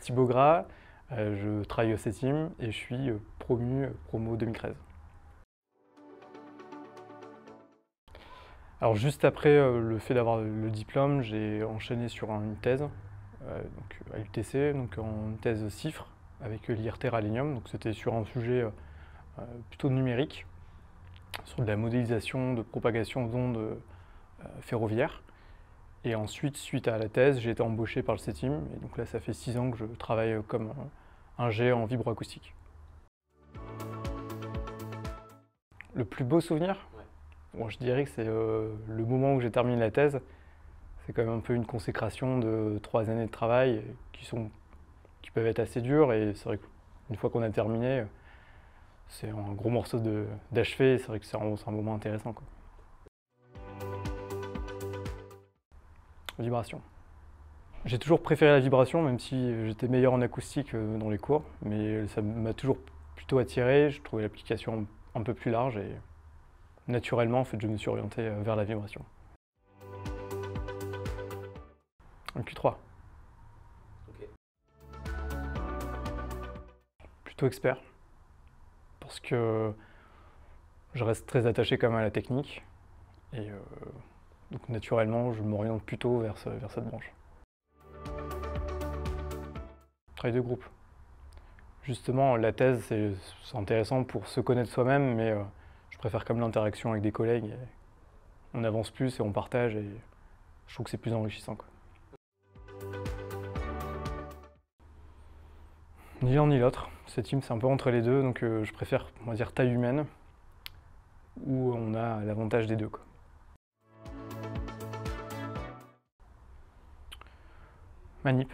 Thibaut Gras, je travaille au 7e et je suis promo 2013. Alors juste après le fait d'avoir le diplôme, j'ai enchaîné sur une thèse donc à l'UTC, donc en thèse CIFRE avec l'IRT Ralenium. Donc c'était sur un sujet plutôt numérique, sur de la modélisation de propagation d'ondes ferroviaires. Et ensuite, suite à la thèse, j'ai été embauché par le 7e. Et donc là, ça fait 6 ans que je travaille comme ingé en vibroacoustique. Le plus beau souvenir? Bon, je dirais que c'est le moment où j'ai terminé la thèse. C'est quand même un peu une consécration de 3 années de travail qui peuvent être assez dures. Et c'est vrai qu'une fois qu'on a terminé, c'est un gros morceau d'achevé. C'est vrai que c'est un moment intéressant, quoi. Vibration. J'ai toujours préféré la vibration, même si j'étais meilleur en acoustique dans les cours. Mais ça m'a toujours plutôt attiré. Je trouvais l'application un peu plus large et naturellement, en fait, je me suis orienté vers la vibration. Un Q3. Ok. Plutôt expert, parce que je reste très attaché quand même à la technique. Et donc naturellement, je m'oriente plutôt vers cette branche. Travail de groupe. Justement, la thèse, c'est intéressant pour se connaître soi-même, mais je préfère comme l'interaction avec des collègues. Et on avance plus et on partage, et je trouve que c'est plus enrichissant, quoi. Ni l'un ni l'autre. Cette team, c'est un peu entre les deux, donc je préfère, on va dire, taille humaine, où on a l'avantage des deux, quoi. Manip.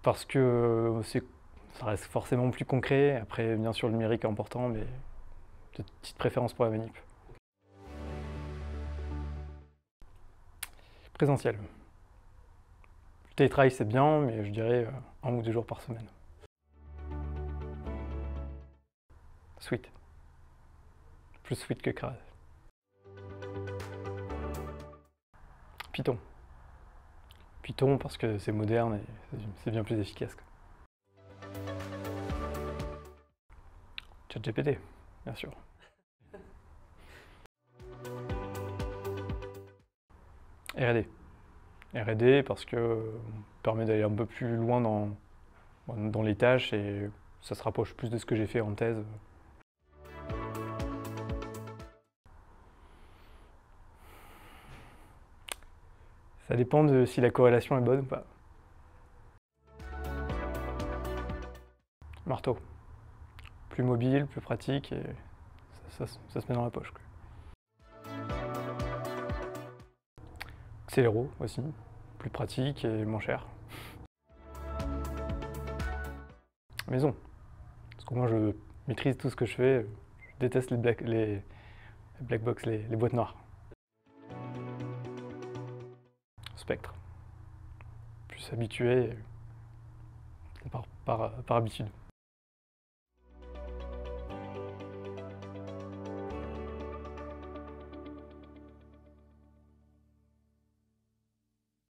Parce que ça reste forcément plus concret. Après, bien sûr, le numérique est important, mais j'ai une petite préférence pour la manip. Présentiel. Le télétravail, c'est bien, mais je dirais 1 ou 2 jours par semaine. Sweet. Plus sweet que crade. Python. Python parce que c'est moderne et c'est bien plus efficace, quoi. ChatGPT, bien sûr. R&D. R&D parce que permet d'aller un peu plus loin dans les tâches et ça se rapproche plus de ce que j'ai fait en thèse. Ça dépend de si la corrélation est bonne ou pas. Marteau. Plus mobile, plus pratique et ça se met dans la poche, quoi. Accéléro aussi, plus pratique et moins cher. Maison. Parce que moi je maîtrise tout ce que je fais. Je déteste les black box, les boîtes noires. Spectre. Plus habitué par habitude.